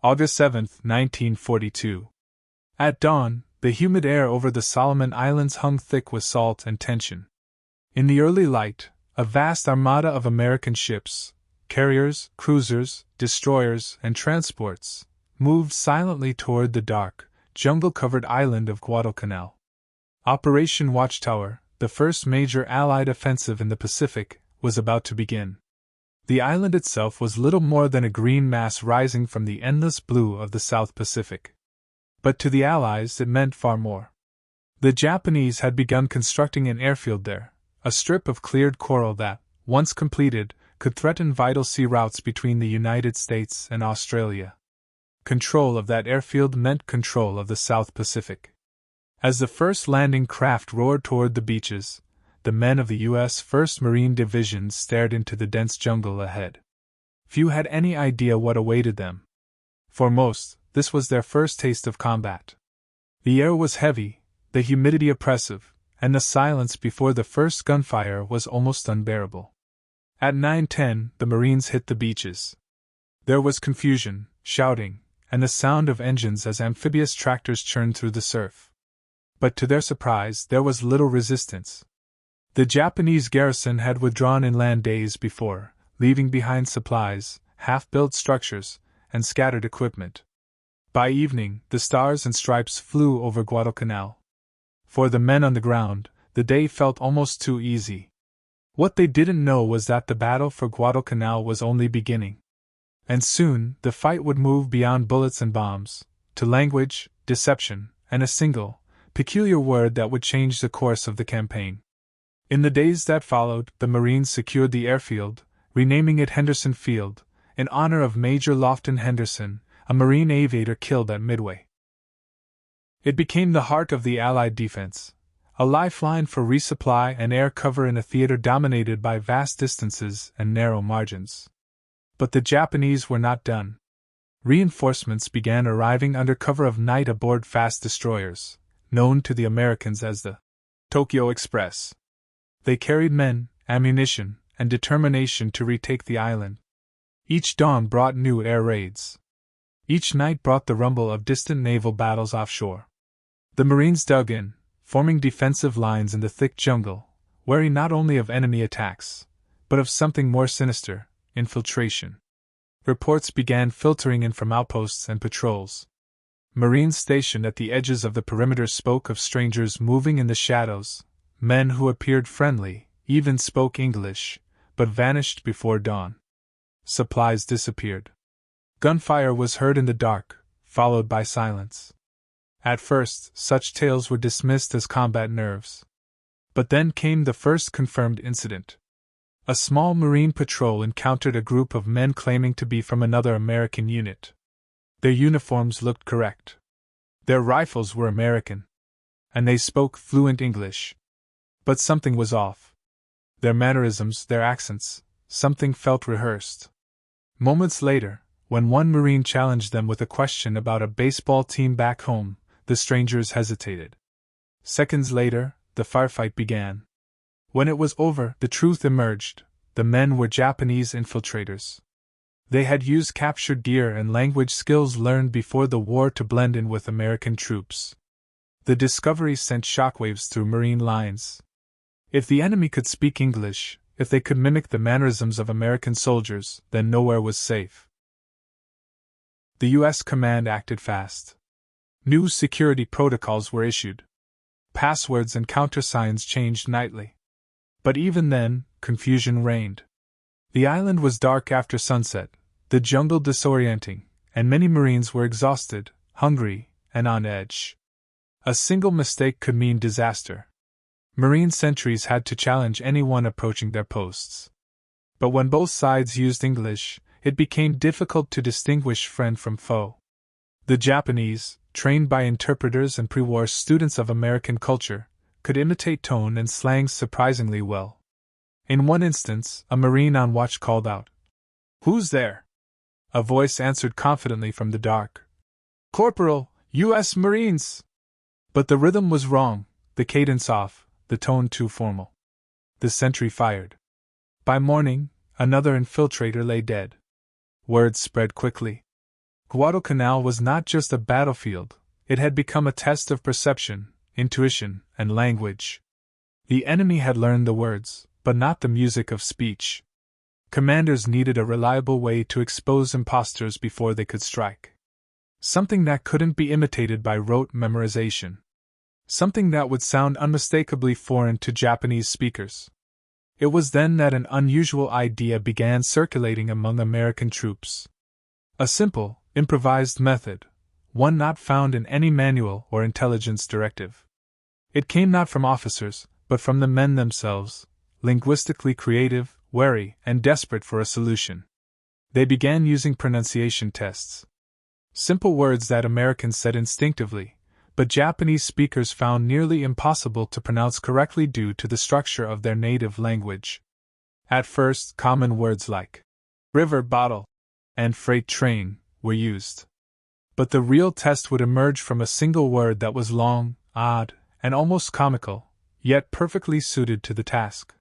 August 7, 1942. At dawn, the humid air over the Solomon Islands hung thick with salt and tension. In the early light, a vast armada of American ships, carriers, cruisers, destroyers, and transports, moved silently toward the dark, jungle-covered island of Guadalcanal. Operation Watchtower, the first major Allied offensive in the Pacific, was about to begin. The island itself was little more than a green mass rising from the endless blue of the South Pacific. But to the Allies it meant far more. The Japanese had begun constructing an airfield there, a strip of cleared coral that, once completed, could threaten vital sea routes between the United States and Australia. Control of that airfield meant control of the South Pacific. As the first landing craft roared toward the beaches, the men of the U.S. 1st Marine Division stared into the dense jungle ahead. Few had any idea what awaited them. For most, this was their first taste of combat. The air was heavy, the humidity oppressive, and the silence before the first gunfire was almost unbearable. At 9:10, the Marines hit the beaches. There was confusion, shouting, and the sound of engines as amphibious tractors churned through the surf. But to their surprise, there was little resistance. The Japanese garrison had withdrawn inland days before, leaving behind supplies, half-built structures, and scattered equipment. By evening, the stars and stripes flew over Guadalcanal. For the men on the ground, the day felt almost too easy. What they didn't know was that the battle for Guadalcanal was only beginning. And soon, the fight would move beyond bullets and bombs, to language, deception, and a single, peculiar word that would change the course of the campaign. In the days that followed, the Marines secured the airfield, renaming it Henderson Field, in honor of Major Lofton Henderson, a Marine aviator killed at Midway. It became the heart of the Allied defense, a lifeline for resupply and air cover in a theater dominated by vast distances and narrow margins. But the Japanese were not done. Reinforcements began arriving under cover of night aboard fast destroyers, known to the Americans as the Tokyo Express. They carried men, ammunition, and determination to retake the island. Each dawn brought new air raids. Each night brought the rumble of distant naval battles offshore. The Marines dug in, forming defensive lines in the thick jungle, wary not only of enemy attacks, but of something more sinister, infiltration. Reports began filtering in from outposts and patrols. Marines stationed at the edges of the perimeter spoke of strangers moving in the shadows, men who appeared friendly, even spoke English, but vanished before dawn. Supplies disappeared. Gunfire was heard in the dark, followed by silence. At first, such tales were dismissed as combat nerves. But then came the first confirmed incident. A small Marine patrol encountered a group of men claiming to be from another American unit. Their uniforms looked correct. Their rifles were American. And they spoke fluent English. But something was off. Their mannerisms, their accents, something felt rehearsed. Moments later, when one Marine challenged them with a question about a baseball team back home, the strangers hesitated. Seconds later, the firefight began. When it was over, the truth emerged. The men were Japanese infiltrators. They had used captured gear and language skills learned before the war to blend in with American troops. The discovery sent shockwaves through Marine lines. If the enemy could speak English, if they could mimic the mannerisms of American soldiers, then nowhere was safe. The U.S. command acted fast. New security protocols were issued. Passwords and countersigns changed nightly. But even then, confusion reigned. The island was dark after sunset, the jungle disorienting, and many Marines were exhausted, hungry, and on edge. A single mistake could mean disaster. Marine sentries had to challenge anyone approaching their posts. But when both sides used English, it became difficult to distinguish friend from foe. The Japanese, trained by interpreters and pre-war students of American culture, could imitate tone and slang surprisingly well. In one instance, a Marine on watch called out, "Who's there?" A voice answered confidently from the dark, "Corporal, U.S. Marines!" But the rhythm was wrong, the cadence off, the tone too formal. The sentry fired. By morning, another infiltrator lay dead. Word spread quickly. Guadalcanal was not just a battlefield, it had become a test of perception, intuition, and language. The enemy had learned the words, but not the music of speech. Commanders needed a reliable way to expose impostors before they could strike. Something that couldn't be imitated by rote memorization. Something that would sound unmistakably foreign to Japanese speakers. It was then that an unusual idea began circulating among American troops. A simple, improvised method, one not found in any manual or intelligence directive. It came not from officers, but from the men themselves, linguistically creative, wary, and desperate for a solution. They began using pronunciation tests. Simple words that Americans said instinctively, but Japanese speakers found nearly impossible to pronounce correctly due to the structure of their native language. At first, common words like river bottle and freight train were used. But the real test would emerge from a single word that was long, odd, and almost comical, yet perfectly suited to the task.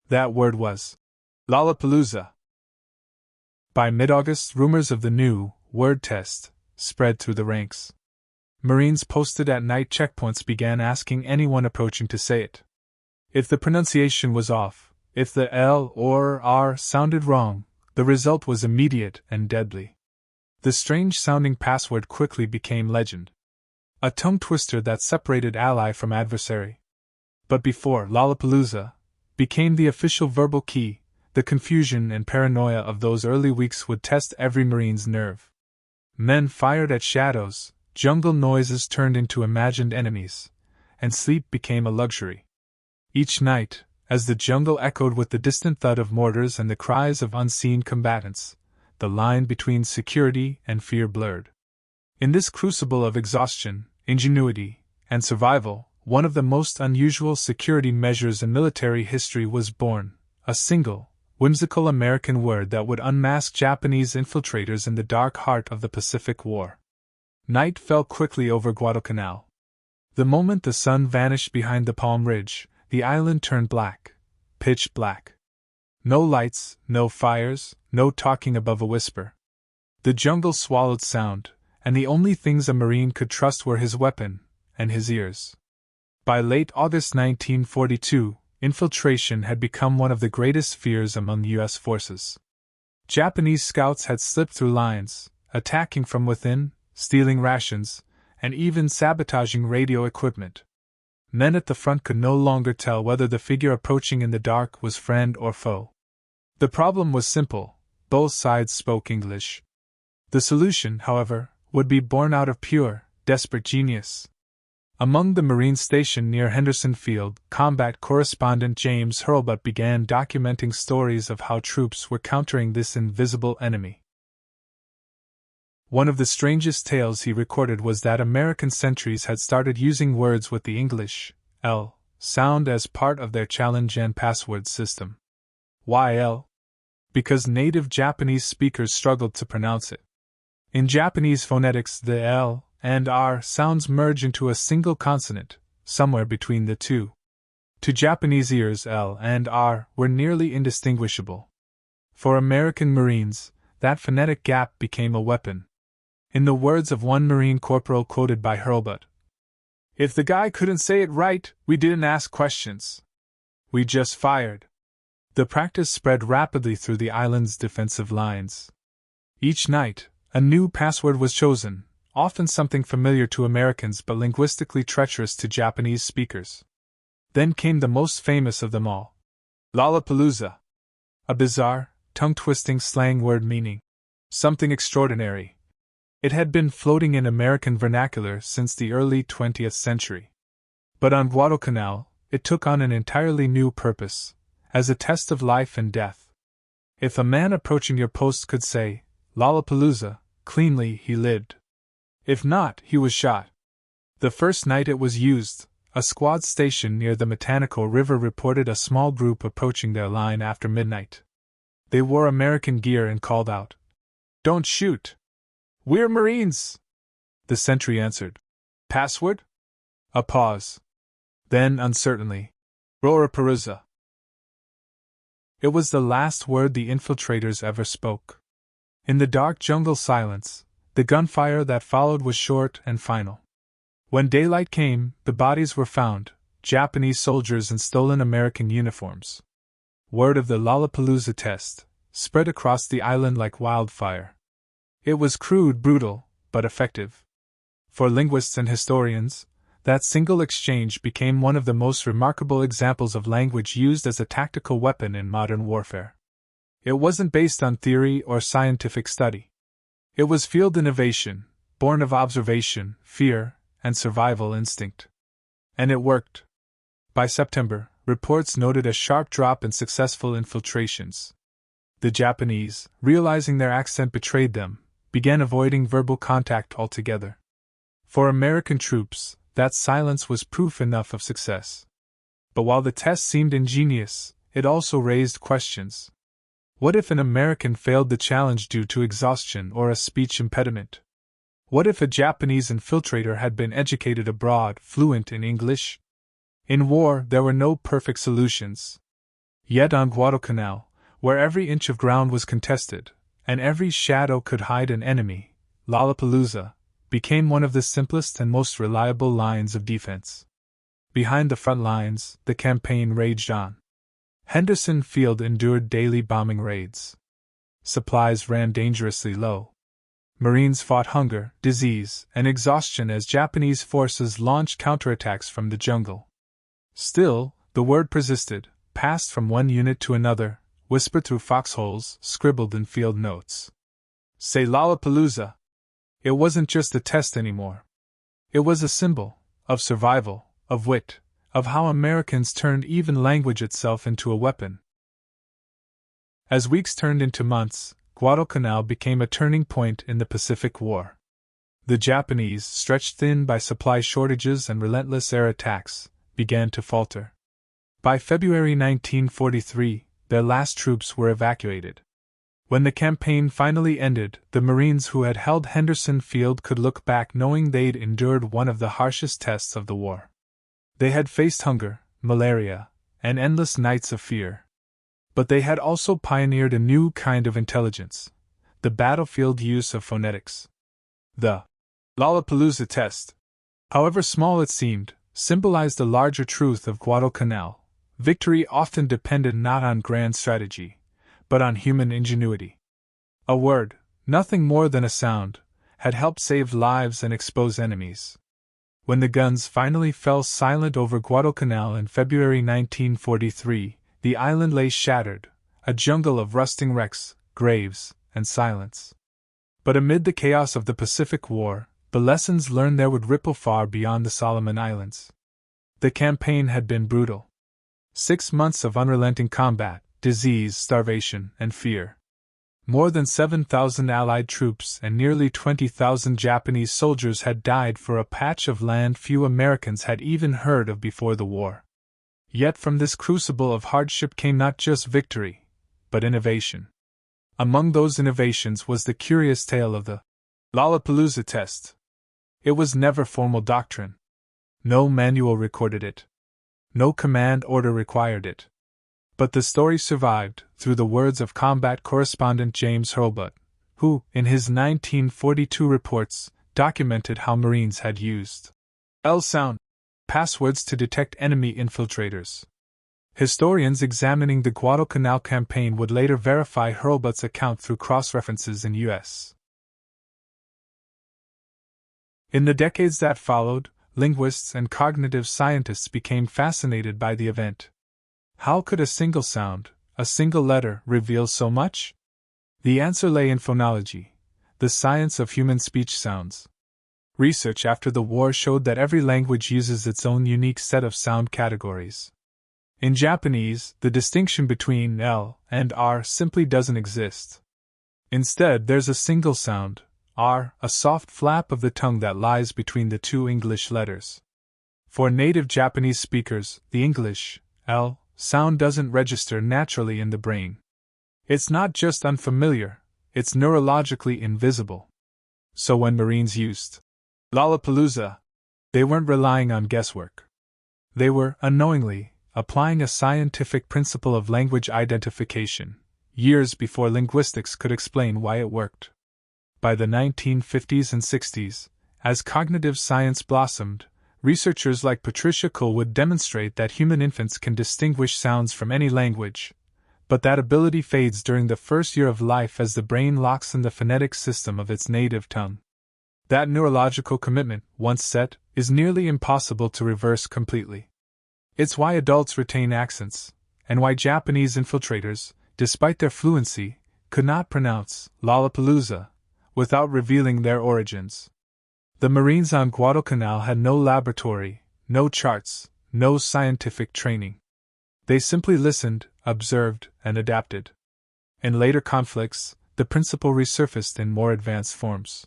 That word was Lollapalooza. By mid-August, rumors of the new word test spread through the ranks. Marines posted at night checkpoints began asking anyone approaching to say it. If the pronunciation was off, if the L or R sounded wrong, the result was immediate and deadly. The strange-sounding password quickly became legend. A tongue-twister that separated ally from adversary. But before Lollapalooza became the official verbal key, the confusion and paranoia of those early weeks would test every Marine's nerve. Men fired at shadows, jungle noises turned into imagined enemies, and sleep became a luxury. Each night, as the jungle echoed with the distant thud of mortars and the cries of unseen combatants, the line between security and fear blurred. In this crucible of exhaustion, ingenuity, and survival, one of the most unusual security measures in military history was born, a single, whimsical American word that would unmask Japanese infiltrators in the dark heart of the Pacific War. Night fell quickly over Guadalcanal. The moment the sun vanished behind the Palm Ridge, the island turned black, pitch black. No lights, no fires, no talking above a whisper. The jungle swallowed sound, and the only things a Marine could trust were his weapon and his ears. By late August 1942, infiltration had become one of the greatest fears among U.S. forces. Japanese scouts had slipped through lines, attacking from within, stealing rations, and even sabotaging radio equipment. Men at the front could no longer tell whether the figure approaching in the dark was friend or foe. The problem was simple: both sides spoke English. The solution, however, would be born out of pure, desperate genius. Among the Marines stationed near Henderson Field, combat correspondent James Hurlbut began documenting stories of how troops were countering this invisible enemy. One of the strangest tales he recorded was that American sentries had started using words with the English L sound as part of their challenge and password system. Why L? Because native Japanese speakers struggled to pronounce it. In Japanese phonetics, the L and R sounds merge into a single consonant, somewhere between the two. To Japanese ears, L and R were nearly indistinguishable. For American Marines, that phonetic gap became a weapon. In the words of one Marine corporal quoted by Hurlbut, "If the guy couldn't say it right, we didn't ask questions. We just fired." The practice spread rapidly through the island's defensive lines. Each night, a new password was chosen, often something familiar to Americans but linguistically treacherous to Japanese speakers. Then came the most famous of them all: Lollapalooza. A bizarre, tongue-twisting slang word meaning something extraordinary. It had been floating in American vernacular since the early 20th century. But on Guadalcanal, it took on an entirely new purpose, as a test of life and death. If a man approaching your post could say Lollapalooza cleanly, he lived. If not, he was shot. The first night it was used, a squad stationed near the Mechanical River reported a small group approaching their line after midnight. They wore American gear and called out, "Don't shoot! We're Marines!" The sentry answered, "Password?" A pause. Then, uncertainly, "Lollapalooza." It was the last word the infiltrators ever spoke. In the dark jungle silence, The gunfire that followed was short and final. When daylight came, the bodies were found, Japanese soldiers in stolen American uniforms. Word of the Lollapalooza test spread across the island like wildfire. It was crude, brutal, but effective. For linguists and historians, that single exchange became one of the most remarkable examples of language used as a tactical weapon in modern warfare. It wasn't based on theory or scientific study. It was field innovation, born of observation, fear, and survival instinct. And it worked. By September, reports noted a sharp drop in successful infiltrations. The Japanese, realizing their accent betrayed them, began avoiding verbal contact altogether. For American troops, that silence was proof enough of success. But while the test seemed ingenious, it also raised questions. What if an American failed the challenge due to exhaustion or a speech impediment? What if a Japanese infiltrator had been educated abroad, fluent in English? In war, there were no perfect solutions. Yet on Guadalcanal, where every inch of ground was contested, and every shadow could hide an enemy, Lollapalooza became one of the simplest and most reliable lines of defense. Behind the front lines, the campaign raged on. Henderson Field endured daily bombing raids. Supplies ran dangerously low. Marines fought hunger, disease, and exhaustion as Japanese forces launched counterattacks from the jungle. Still, the word persisted, passed from one unit to another, whispered through foxholes, scribbled in field notes. Say Lollapalooza! It wasn't just a test anymore. It was a symbol of survival, of wit, of how Americans turned even language itself into a weapon. As weeks turned into months, Guadalcanal became a turning point in the Pacific War. The Japanese, stretched thin by supply shortages and relentless air attacks, began to falter. By February 1943, their last troops were evacuated. When the campaign finally ended, the Marines who had held Henderson Field could look back knowing they'd endured one of the harshest tests of the war. They had faced hunger, malaria, and endless nights of fear. But they had also pioneered a new kind of intelligence, the battlefield use of phonetics. The Lollapalooza test, however small it seemed, symbolized a larger truth of Guadalcanal. Victory often depended not on grand strategy, but on human ingenuity. A word, nothing more than a sound, had helped save lives and expose enemies. When the guns finally fell silent over Guadalcanal in February 1943, the island lay shattered, a jungle of rusting wrecks, graves, and silence. But amid the chaos of the Pacific War, the lessons learned there would ripple far beyond the Solomon Islands. The campaign had been brutal. 6 months of unrelenting combat, disease, starvation, and fear. More than 7,000 Allied troops and nearly 20,000 Japanese soldiers had died for a patch of land few Americans had even heard of before the war. Yet from this crucible of hardship came not just victory, but innovation. Among those innovations was the curious tale of the Lollapalooza test. It was never formal doctrine. No manual recorded it. No command order required it. But the story survived through the words of combat correspondent James Hurlbut, who, in his 1942 reports, documented how Marines had used L-sound passwords to detect enemy infiltrators. Historians examining the Guadalcanal campaign would later verify Hurlbut's account through cross-references in U.S. In the decades that followed, linguists and cognitive scientists became fascinated by the event. How could a single sound, a single letter, reveal so much? The answer lay in phonology, the science of human speech sounds. Research after the war showed that every language uses its own unique set of sound categories. In Japanese, the distinction between L and R simply doesn't exist. Instead, there's a single sound, R, a soft flap of the tongue that lies between the two English letters. For native Japanese speakers, the English, L, sound doesn't register naturally in the brain. It's not just unfamiliar, it's neurologically invisible. So when Marines used Lollapalooza, they weren't relying on guesswork. They were, unknowingly, applying a scientific principle of language identification, years before linguistics could explain why it worked. By the 1950s and 60s, as cognitive science blossomed, researchers like Patricia Cole would demonstrate that human infants can distinguish sounds from any language, but that ability fades during the first year of life as the brain locks in the phonetic system of its native tongue. That neurological commitment, once set, is nearly impossible to reverse completely. It's why adults retain accents, and why Japanese infiltrators, despite their fluency, could not pronounce Lollapalooza without revealing their origins. The Marines on Guadalcanal had no laboratory, no charts, no scientific training. They simply listened, observed, and adapted. In later conflicts, the principle resurfaced in more advanced forms.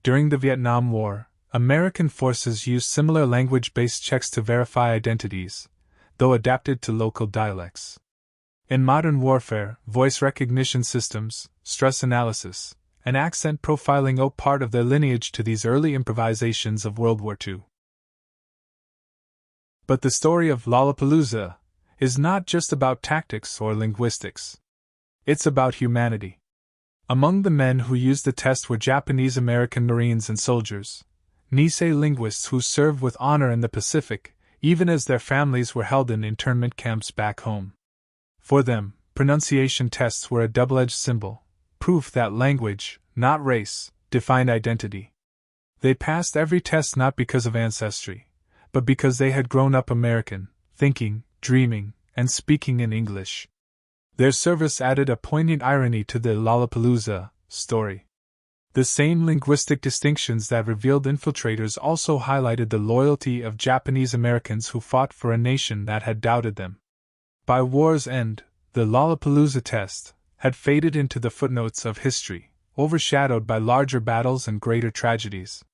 During the Vietnam War, American forces used similar language-based checks to verify identities, though adapted to local dialects. In modern warfare, voice recognition systems, stress analysis, and accent profiling owe part of their lineage to these early improvisations of World War II. But the story of Lollapalooza is not just about tactics or linguistics. It's about humanity. Among the men who used the test were Japanese-American Marines and soldiers, Nisei linguists who served with honor in the Pacific, even as their families were held in internment camps back home. For them, pronunciation tests were a double-edged symbol, proof that language, not race, defined identity. They passed every test not because of ancestry, but because they had grown up American, thinking, dreaming, and speaking in English. Their service added a poignant irony to the Lollapalooza story. The same linguistic distinctions that revealed infiltrators also highlighted the loyalty of Japanese Americans who fought for a nation that had doubted them. By war's end, the Lollapalooza test had faded into the footnotes of history, overshadowed by larger battles and greater tragedies.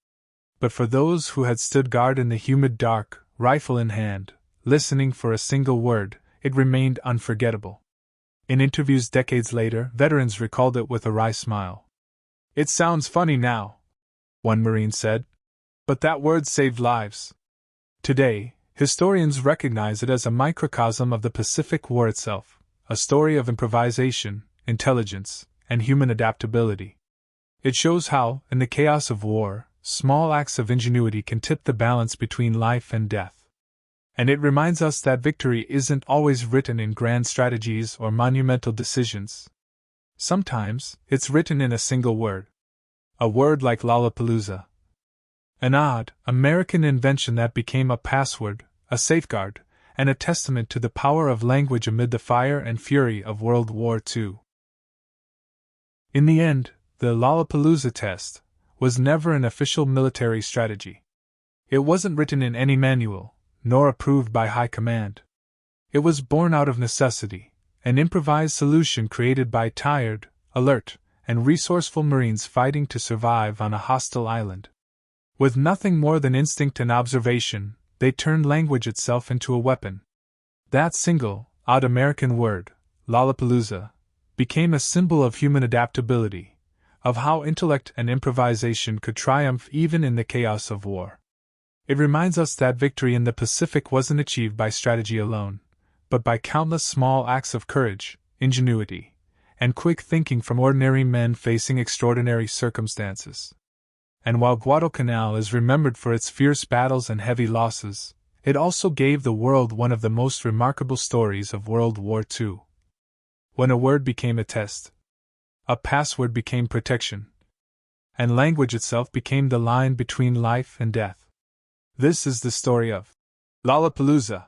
But for those who had stood guard in the humid dark, rifle in hand, listening for a single word, it remained unforgettable. In interviews decades later, veterans recalled it with a wry smile. "It sounds funny now," one Marine said, "but that word saved lives." Today, historians recognize it as a microcosm of the Pacific War itself, a story of improvisation, intelligence, and human adaptability. It shows how, in the chaos of war, small acts of ingenuity can tip the balance between life and death. And it reminds us that victory isn't always written in grand strategies or monumental decisions. Sometimes, it's written in a single word. A word like Lollapalooza. An odd, American invention that became a password, a safeguard, and a testament to the power of language amid the fire and fury of World War II. In the end, the Lollapalooza test was never an official military strategy. It wasn't written in any manual, nor approved by high command. It was born out of necessity, an improvised solution created by tired, alert, and resourceful Marines fighting to survive on a hostile island. With nothing more than instinct and observation, they turned language itself into a weapon. That single, odd American word, Lollapalooza, became a symbol of human adaptability, of how intellect and improvisation could triumph even in the chaos of war. It reminds us that victory in the Pacific wasn't achieved by strategy alone, but by countless small acts of courage, ingenuity, and quick thinking from ordinary men facing extraordinary circumstances. And while Guadalcanal is remembered for its fierce battles and heavy losses, it also gave the world one of the most remarkable stories of World War II. When a word became a test, a password became protection, and language itself became the line between life and death. This is the story of Lollapalooza.